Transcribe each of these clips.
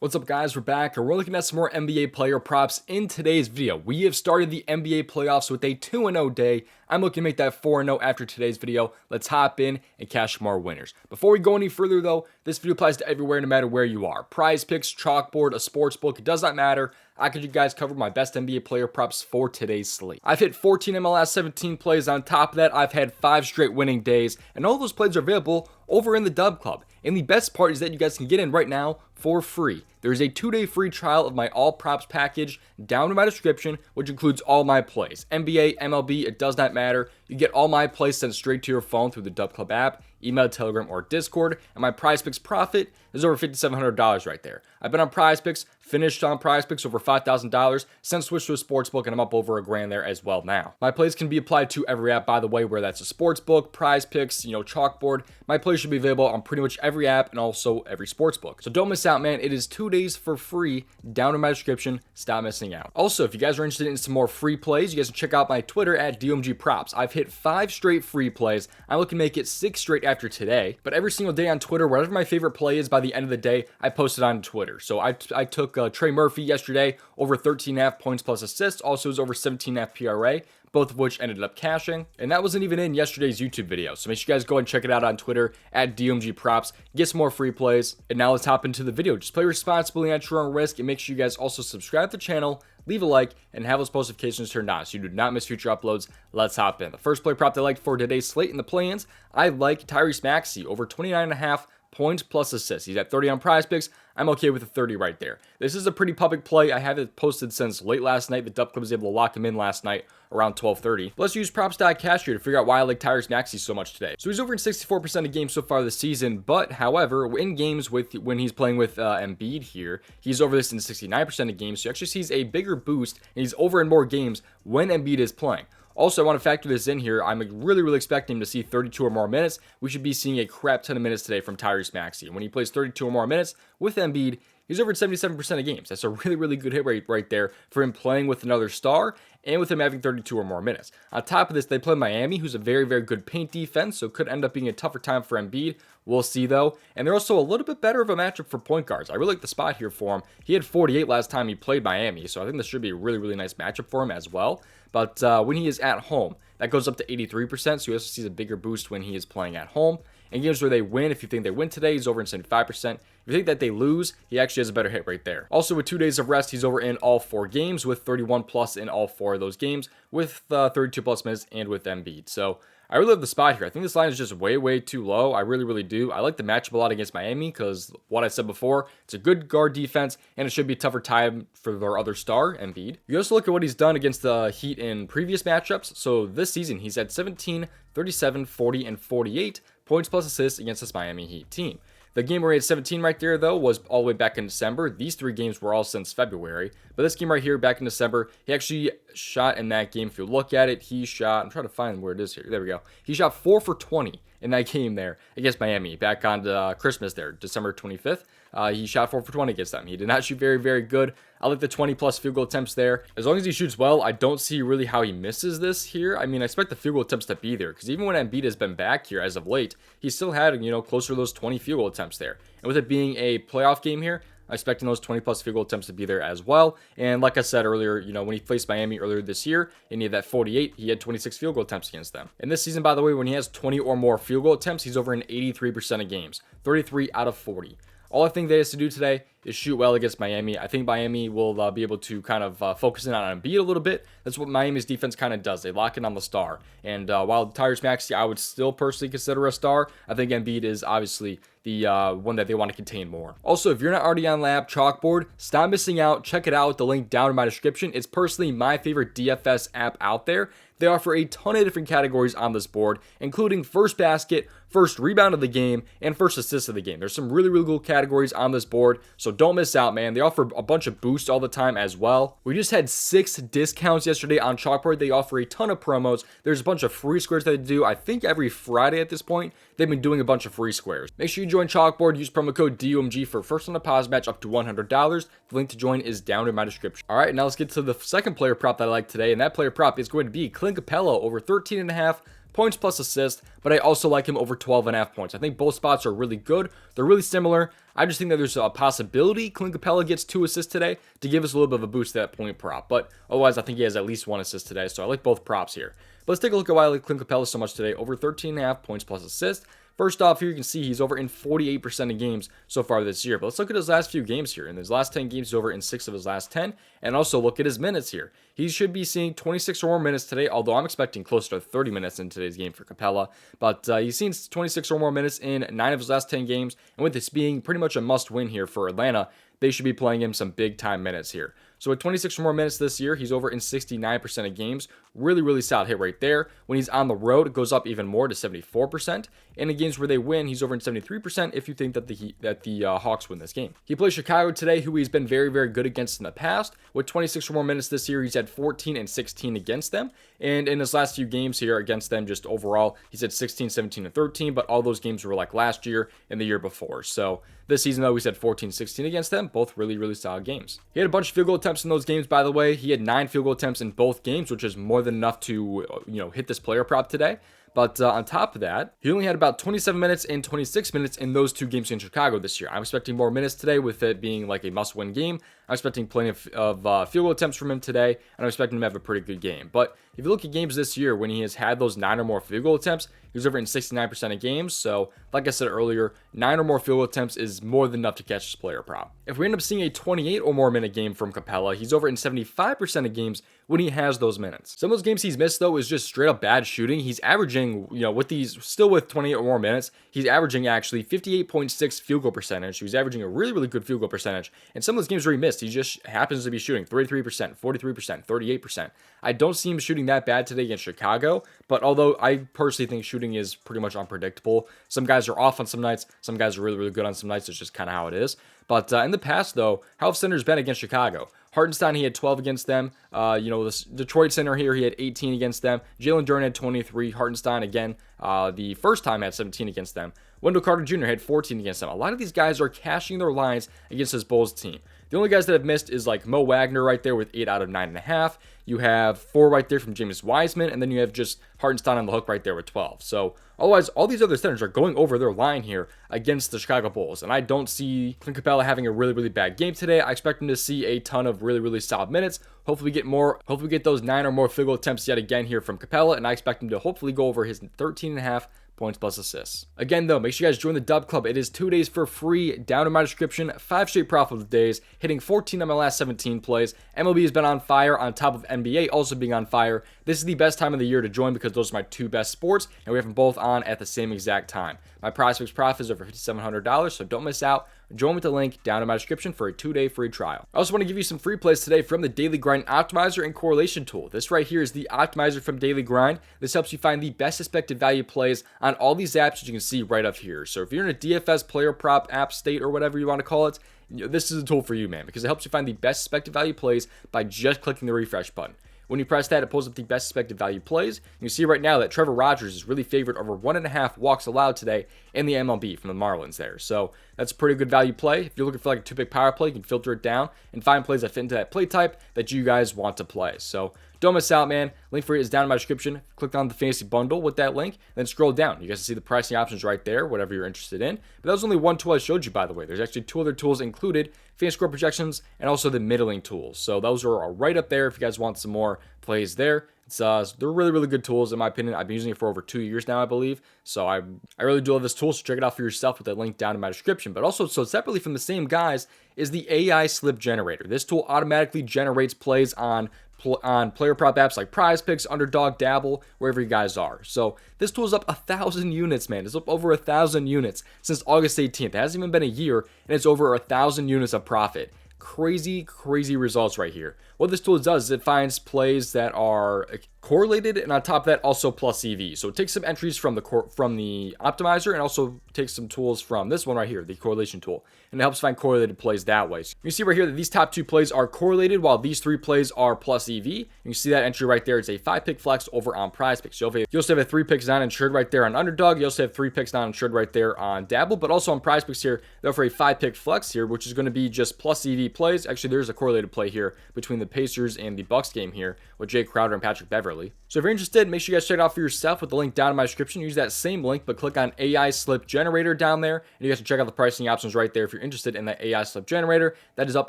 What's up, guys? We're back and we're looking at some more NBA player props. In today's video, we have started the NBA playoffs with a 2-0 day. I'm looking to make that 4-0 after today's video. Let's hop in and cash more winners. Before we go any further though, this video applies to everywhere no matter where you are. PrizePicks, chalkboard, a sports book, it does not matter. I could you guys cover my best NBA player props for today's slate. I've hit 14 MLS 17 plays. On top of that, I've had 5 straight winning days, and all those plays are available over in the DubClub. And the best part is that you guys can get in right now for free. There's a 2-day free trial of my all props package down in my description, which includes all my plays. NBA, MLB, it does not matter. You get all my plays sent straight to your phone through the DubClub app, email, Telegram, or Discord. And my PrizePicks profit is over $5,700 right there. I've been on PrizePicks, finished on PrizePicks over $5,000, since switched to a sportsbook, and I'm up over $1,000 there as well now. My plays can be applied to every app, by the way, where that's a sportsbook, PrizePicks, chalkboard. My plays should be available on pretty much every app and also every sportsbook. So don't miss out, man. It is 2 days for free down in my description. Stop missing out. Also, if you guys are interested in some more free plays, you guys can check out my Twitter at DOMG Props. I've hit 5 straight free plays. I'm looking to make it 6 straight after today. But every single day on Twitter, whatever my favorite play is by the end of the day, I post it on Twitter. So I took Trey Murphy yesterday, over 13.5 points plus assists. Also, it was over 17.5 PRA. Both of which ended up cashing. And that wasn't even in yesterday's YouTube video. So make sure you guys go and check it out on Twitter at DOMG Props. Get some more free plays. And now let's hop into the video. Just play responsibly at your own risk. And make sure you guys also subscribe to the channel, leave a like, and have those post notifications turned on so you do not miss future uploads. Let's hop in. The first play prop that I liked for today's slate in the play-ins, I like Tyrese Maxey over 29.5 points plus assists. He's at 30 on PrizePicks. I'm okay with the 30 right there. This is a pretty public play. I have it posted since late last night. The DubClub was able to lock him in last night around 12:30. Let's use props.cash here to figure out why I like Tyrese Maxey so much today. So he's over in 64% of games so far this season, but however, in games when he's playing with Embiid here, he's over this in 69% of games. So he actually sees a bigger boost, and he's over in more games when Embiid is playing. Also, I want to factor this in here. I'm really expecting him to see 32 or more minutes. We should be seeing a crap ton of minutes today from Tyrese Maxey. And when he plays 32 or more minutes with Embiid, he's over at 77% of games. That's a really good hit rate right there for him playing with another star and with him having 32 or more minutes. On top of this, they play Miami, who's a very good paint defense, so it could end up being a tougher time for Embiid. We'll see, though. And they're also a little bit better of a matchup for point guards. I really like the spot here for him. He had 48 last time he played Miami, so I think this should be a really nice matchup for him as well. But when he is at home, that goes up to 83%, so he also sees a bigger boost when he is playing at home. In games where they win, if you think they win today, he's over in 75%. If you think that they lose, he actually has a better hit right there. Also, with 2 days of rest, he's over in all 4 games with 31 plus in all 4 of those games with 32 plus minutes and with Embiid. So I really love the spot here. I think this line is just way too low. I really do. I like the matchup a lot against Miami because what I said before, it's a good guard defense and it should be a tougher time for their other star, Embiid. You also look at what he's done against the Heat in previous matchups. So this season, he's had 17, 37, 40, and 48 points plus assists against this Miami Heat team. The game where he had 17 right there, though, was all the way back in December. These 3 games were all since February. But this game right here, back in December, he actually shot in that game. If you look at it, he shot, I'm trying to find where it is here. There we go. He shot 4 for 20 in that game there against Miami back on Christmas there, December 25th. He shot 4 for 20 against them. He did not shoot very good. I like the 20 plus field goal attempts there. As long as he shoots well, I don't see really how he misses this here. I mean, I expect the field goal attempts to be there because even when Embiid has been back here as of late, he still had, closer to those 20 field goal attempts there. And with it being a playoff game here, I'm expecting those 20 plus field goal attempts to be there as well. And like I said earlier, when he faced Miami earlier this year and he had that 48, he had 26 field goal attempts against them. And this season, by the way, when he has 20 or more field goal attempts, he's over in 83% of games, 33 out of 40. All I think they has to do today is shoot well against Miami. I think Miami will be able to kind of focus in on Embiid a little bit. That's what Miami's defense kind of does. They lock in on the star. And while Tyrese Maxey, I would still personally consider a star, I think Embiid is obviously the one that they want to contain more. Also, if you're not already on Lab Chalkboard, stop missing out. Check it out with the link down in my description. It's personally my favorite DFS app out there. They offer a ton of different categories on this board, including first basket, first rebound of the game, and first assist of the game. There's some really cool categories on this board, so don't miss out, man. They offer a bunch of boosts all the time as well. We just had 6 discounts yesterday on Chalkboard. They offer a ton of promos. There's a bunch of free squares that they do. I think every Friday at this point, they've been doing a bunch of free squares. Make sure you join Chalkboard. Use promo code DOMG for first on deposit match up to $100. The link to join is down in my description. All right, now let's get to the second player prop that I like today, and that player prop is going to be Clint Capella over 13.5 points plus assist, but I also like him over 12.5 points. I think both spots are really good. They're really similar. I just think that there's a possibility Clint Capella gets 2 assists today to give us a little bit of a boost to that point prop. But otherwise, I think he has at least 1 assist today. So I like both props here. But let's take a look at why I like Clint Capella so much today. Over 13.5 points plus assist. First off, here you can see he's over in 48% of games so far this year. But let's look at his last few games here. In his last 10 games, he's over in 6 of his last 10. And also look at his minutes here. He should be seeing 26 or more minutes today, although I'm expecting closer to 30 minutes in today's game for Capella. But he's seen 26 or more minutes in 9 of his last 10 games. And with this being pretty much a must-win here for Atlanta, they should be playing him some big-time minutes here. So with 26 or more minutes this year, he's over in 69% of games. Really, really solid hit right there. When he's on the road, it goes up even more to 74%. And in games where they win, he's over in 73% if you think that the Hawks win this game. He plays Chicago today, who he's been very, very good against in the past. With 26 or more minutes this year, he's had 14 and 16 against them. And in his last few games here against them, just overall, he's had 16, 17, and 13. But all those games were like last year and the year before. So this season, though, he's had 14, 16 against them. Both really, really solid games. He had a bunch of field goal attempts in those games, by the way. He had 9 field goal attempts in both games, which is more than enough to, hit this player prop today. But on top of that, he only had about 27 minutes and 26 minutes in those 2 games in Chicago this year. I'm expecting more minutes today with it being like a must-win game. I'm expecting plenty of field goal attempts from him today, and I'm expecting him to have a pretty good game. But if you look at games this year when he has had those 9 or more field goal attempts, he was over in 69% of games. So, like I said earlier, 9 or more field goal attempts is more than enough to catch this player prop. If we end up seeing a 28 or more minute game from Capella, he's over in 75% of games when he has those minutes. Some of those games he's missed, though, is just straight up bad shooting. He's averaging, with 28 or more minutes, he's averaging actually 58.6 field goal percentage. He was averaging a really, really good field goal percentage. And some of those games where he missed, he just happens to be shooting 33%, 43%, 38%. I don't see him shooting that bad today against Chicago, but although I personally think shooting is pretty much unpredictable. Some guys are off on some nights, some guys are really, really good on some nights. It's just kind of how it is. But in the past, though, how have centers been against Chicago? Hartenstein, he had 12 against them. This Detroit center here, he had 18 against them. Jalen Duren had 23. Hartenstein, again, the first time had 17 against them. Wendell Carter Jr. had 14 against them. A lot of these guys are cashing their lines against this Bulls team. The only guys that have missed is like Mo Wagner right there with 8 out of 9.5. You have 4 right there from James Wiseman, and then you have just Hartenstein on the hook right there with 12. So otherwise, all these other centers are going over their line here against the Chicago Bulls, and I don't see Clint Capella having a really, really bad game today. I expect him to see a ton of really, really solid minutes. Hopefully we get those 9 or more field goal attempts yet again here from Capella, and I expect him to hopefully go over his 13.5 points plus assists. Again, though, make sure you guys join the DubClub. It is 2 days for free. Down in my description, 5 straight profitable days, hitting 14 on my last 17 plays. MLB has been on fire on top of NBA also being on fire. This is the best time of the year to join because those are my 2 best sports, and we have them both on at the same exact time. My PrizePicks profit is over $5,700, so don't miss out. Join with the link down in my description for a 2-day free trial. I also want to give you some free plays today from the Daily Grind Optimizer and Correlation Tool. This right here is the Optimizer from Daily Grind. This helps you find the best expected value plays on all these apps that you can see right up here. So if you're in a DFS player prop app state or whatever you want to call it, this is a tool for you, man, because it helps you find the best expected value plays by just clicking the refresh button. When you press that, it pulls up the best expected value plays. You see right now that Trevor Rogers is really favored over 1.5 walks allowed today in the MLB from the Marlins there. So that's a pretty good value play. If you're looking for like a 2-pick power play, you can filter it down and find plays that fit into that play type that you guys want to play. So don't miss out, man. Link for it is down in my description. Click on the fantasy bundle with that link, then scroll down. You guys can see the pricing options right there, whatever you're interested in. But that was only one tool I showed you, by the way. There's actually 2 other tools included, fantasy score projections and also the middling tools. So those are right up there if you guys want some more plays there. They're really, really good tools in my opinion. I've been using it for over 2 years now, I believe. So I really do love this tool. So check it out for yourself with that link down in my description. But also, so separately from the same guys is the AI slip generator. This tool automatically generates plays on player prop apps like PrizePicks, Underdog, Dabble, wherever you guys are. So this tool is up 1,000 units, man. It's up over 1,000 units since August 18th. It hasn't even been a year, and it's over 1,000 units of profit. Crazy, crazy results right here. What this tool does is it finds plays that are correlated, and on top of that, also plus EV. So it takes some entries from the optimizer and also takes some tools from this one right here, the correlation tool, and it helps find correlated plays that way. So you see right here that these top 2 plays are correlated while these 3 plays are plus EV. And you see that entry right there. It's a 5-pick flex over on PrizePicks. You also have a 3 picks non-insured right there on Underdog. You also have 3 picks non-insured right there on Dabble, but also on PrizePicks here, they offer a 5-pick flex here, which is going to be just plus EV plays. Actually, there's a correlated play here between the Pacers and the Bucks game here with Jay Crowder and Patrick Beverley. cleverly. So if you're interested, make sure you guys check it out for yourself with the link down in my description. Use that same link, but click on AI slip generator down there, and you guys can check out the pricing options right there if you're interested in that AI slip generator. That is up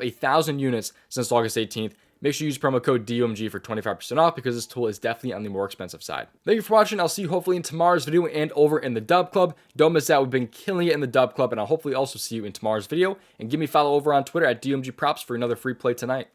1,000 units since August 18th. Make sure you use promo code DOMG for 25% off because this tool is definitely on the more expensive side. Thank you for watching. I'll see you hopefully in tomorrow's video and over in the DubClub. Don't miss out. We've been killing it in the DubClub, and I'll hopefully also see you in tomorrow's video. And give me a follow over on Twitter at DOMG Props for another free play tonight.